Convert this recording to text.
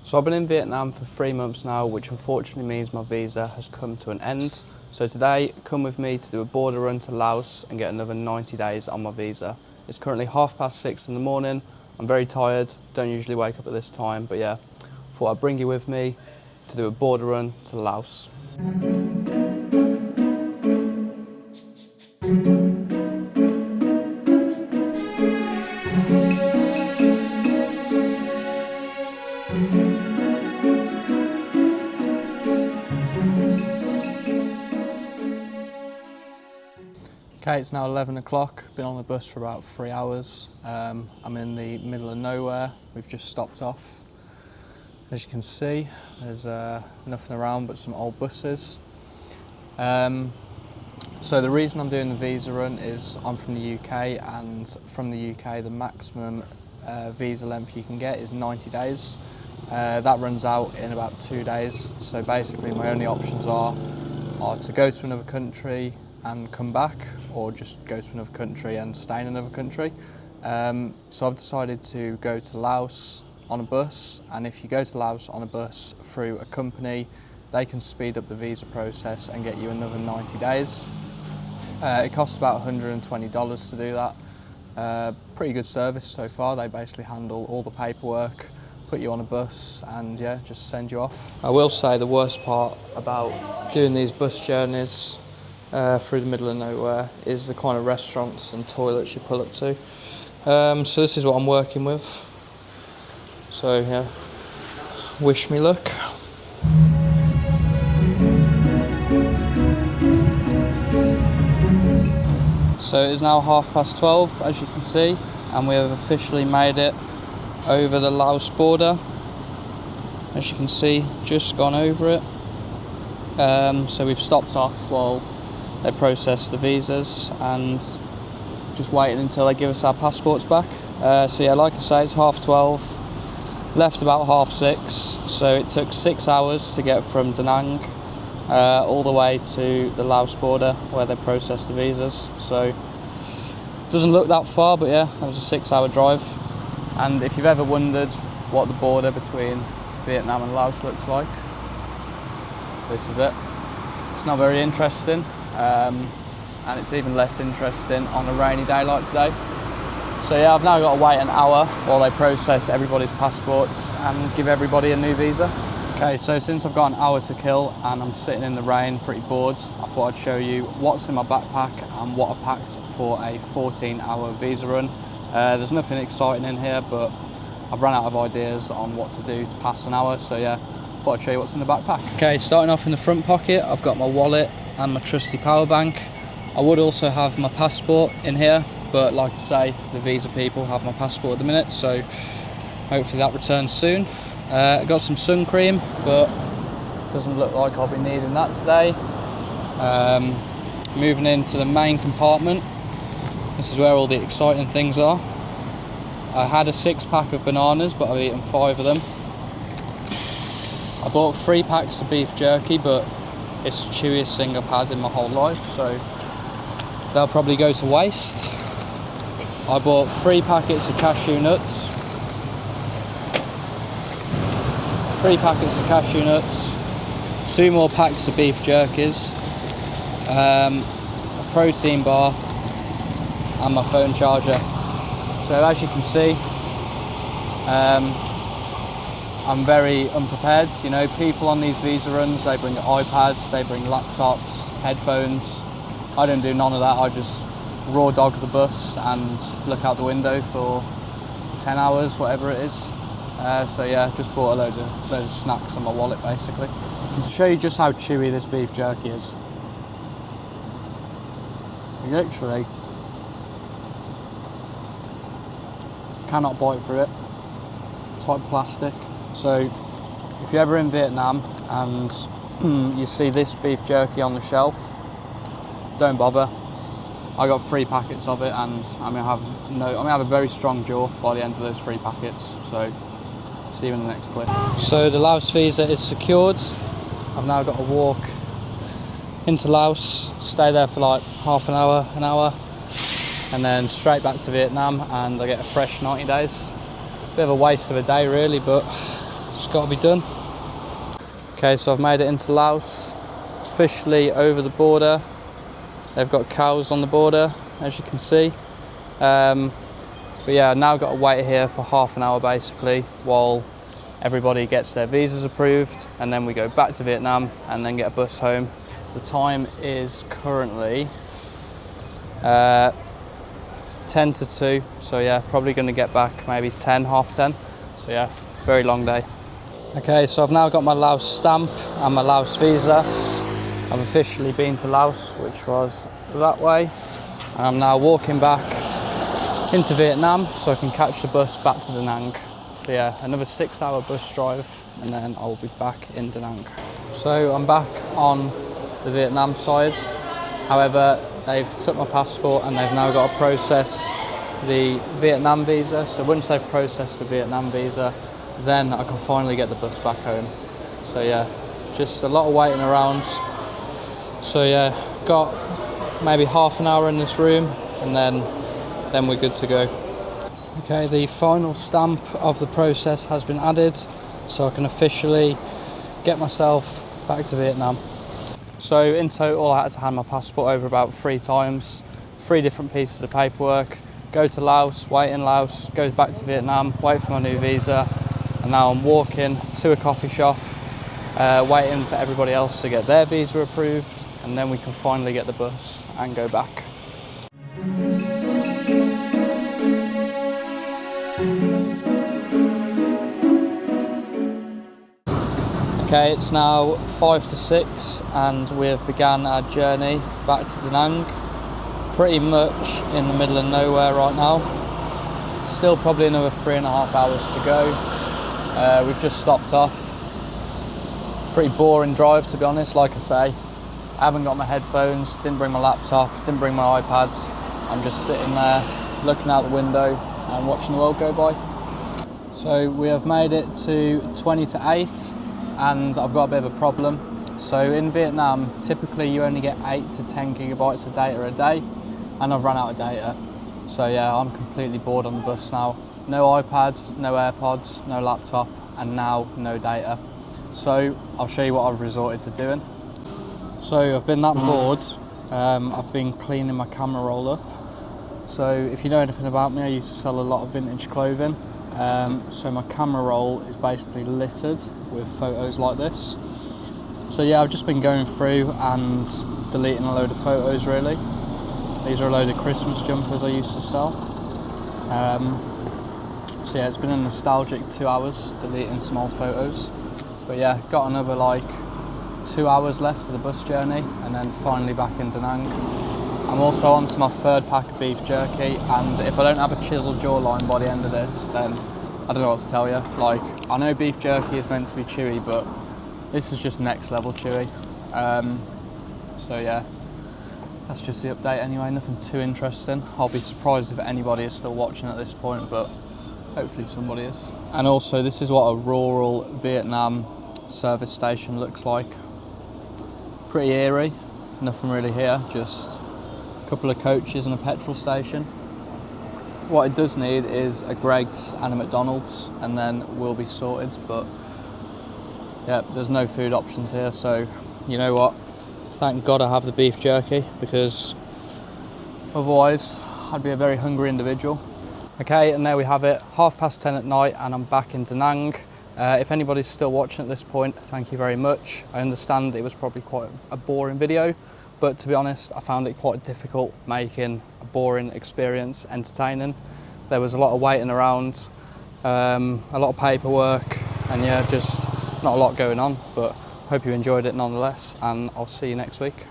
So I've been in Vietnam for 3 months now, which unfortunately means my visa has come to an end. So today, come with me to do a border run to Laos and get another 90 days on my visa. It's currently 6:30 in the morning. I'm very tired, don't usually wake up at this time, but yeah, thought I'd bring you with me to do a border run to Laos. Okay, it's now 11 o'clock, been on the bus for about 3 hours. I'm in the middle of nowhere, we've just stopped off. As you can see, there's nothing around but some old buses. So the reason I'm doing the visa run is I'm from the UK, and from the UK the maximum visa length you can get is 90 days. That runs out in about 2 days, so basically my only options are to go to another country and come back, or just go to another country and stay in another country. So I've decided to go to Laos on a bus, and if you go to Laos on a bus through a company, they can speed up the visa process and get you another 90 days. It costs about $120 to do that. Pretty good service so far. They basically handle all the paperwork, put you on a bus, and yeah, just send you off. I will say the worst part about doing these bus journeys through the middle of nowhere is the kind of restaurants and toilets you pull up to. So this is what I'm working with. So yeah, wish me luck. So it is now 12:30, as you can see, and we have officially made it over the Laos border. As you can see, just gone over it. So we've stopped off while they process the visas and just waiting until they give us our passports back. So yeah, like I say, it's 12:30, left about 6:30, so it took 6 hours to get from Da Nang all the way to the Laos border where they process the visas. So doesn't look that far, but yeah, that was a 6-hour drive. And if you've ever wondered what the border between Vietnam and Laos looks like, this is it. It's not very interesting. And it's even less interesting on a rainy day like today. So yeah, I've now got to wait an hour while they process everybody's passports and give everybody a new visa. Okay, so since I've got an hour to kill and I'm sitting in the rain pretty bored, I thought I'd show you what's in my backpack and what I packed for a 14-hour visa run. There's nothing exciting in here, but I've run out of ideas on what to do to pass an hour, so yeah, thought I'd show you what's in the backpack. Okay, starting off in the front pocket, I've got my wallet and my trusty power bank. I would also have my passport in here, but like I say, the visa people have my passport at the minute, so hopefully that returns soon. I got some sun cream, but doesn't look like I'll be needing that today. Moving into the main compartment, this is where all the exciting things are. I had a 6-pack of bananas, but I've eaten 5 of them. I bought 3 packs of beef jerky, but it's the chewiest thing I've had in my whole life, so they'll probably go to waste. I bought 3 packets of cashew nuts. 3 packets of cashew nuts, 2 more packs of beef jerkies, a protein bar, and my phone charger. So as you can see, I'm very unprepared. You know, people on these visa runs, they bring iPads, they bring laptops, headphones. I don't do none of that. I just raw dog the bus and look out the window for 10 hours, whatever it is. So yeah, just bought a load of snacks on my wallet basically. And to show you just how chewy this beef jerky is, you literally cannot bite through it. It's like plastic. So if you're ever in Vietnam and you see this beef jerky on the shelf, don't bother. I got 3 packets of it, and I'm gonna have a very strong jaw by the end of those 3 packets. So see you in the next clip. So the Laos visa is secured. I've now got to walk into Laos, stay there for like half an hour, and then straight back to Vietnam, and I get a fresh 90 days. Bit of a waste of a day really, but Just got to be done. Okay, so I've made it into Laos, officially over the border. They've got cows on the border, as you can see. But yeah, now got to wait here for half an hour basically while everybody gets their visas approved, and then we go back to Vietnam and then get a bus home. The time is currently 10 to 2, so yeah, probably going to get back maybe 10, half 10. So yeah, very long day. Okay, so I've now got my Laos stamp and my Laos visa. I've officially been to Laos, which was that way, and I'm now walking back into Vietnam so I can catch the bus back to Da Nang. So yeah, another 6-hour bus drive and then I'll be back in Da Nang. So I'm back on the Vietnam side. However, they've took my passport and they've now got to process the Vietnam visa. So once they've processed the Vietnam visa, then I can finally get the bus back home. So yeah, just a lot of waiting around. So yeah, got maybe half an hour in this room and then we're good to go. Okay, the final stamp of the process has been added, so I can officially get myself back to Vietnam. So in total, I had to hand my passport over about 3 times, 3 different pieces of paperwork, go to Laos, wait in Laos, go back to Vietnam, wait for my new visa, and now I'm walking to a coffee shop, waiting for everybody else to get their visa approved, and then we can finally get the bus and go back. Okay, it's now 5 to 6 and we have begun our journey back to Da Nang. Pretty much in the middle of nowhere right now. Still probably another 3.5 hours to go. We've just stopped off. Pretty boring drive, to be honest, like I say. I haven't got my headphones, didn't bring my laptop, didn't bring my iPads. I'm just sitting there looking out the window and watching the world go by. So we have made it to 20 to 8. And I've got a bit of a problem. So in Vietnam, typically you only get 8 to 10 gigabytes of data a day, and I've run out of data. So yeah, I'm completely bored on the bus now. No iPads, no AirPods, no laptop, and now no data. So I'll show you what I've resorted to doing. So I've been that bored, I've been cleaning my camera roll up. So if you know anything about me, I used to sell a lot of vintage clothing. So my camera roll is basically littered with photos like this. So yeah, I've just been going through and deleting a load of photos really. These are a load of Christmas jumpers I used to sell. So yeah, it's been a nostalgic 2 hours deleting some old photos. But yeah, got another like 2 hours left of the bus journey and then finally back in Da Nang. I'm also on to my 3rd pack of beef jerky, and if I don't have a chiseled jawline by the end of this, then I don't know what to tell you. Like, I know beef jerky is meant to be chewy, but this is just next level chewy. So yeah, that's just the update anyway, nothing too interesting. I'll be surprised if anybody is still watching at this point, but hopefully somebody is. And also, this is what a rural Vietnam service station looks like. Pretty eerie, nothing really here, just couple of coaches and a petrol station. What it does need is a Greggs and a McDonald's, and then we'll be sorted. But yeah, there's no food options here, so you know what, thank God I have the beef jerky, because otherwise I'd be a very hungry individual. Okay, and there we have it, 10:30 at night and I'm back in Da Nang. If anybody's still watching at this point, thank you very much. I understand it was probably quite a boring video, but to be honest, I found it quite difficult making a boring experience entertaining. There was a lot of waiting around, a lot of paperwork, and yeah, just not a lot going on, but hope you enjoyed it nonetheless, and I'll see you next week.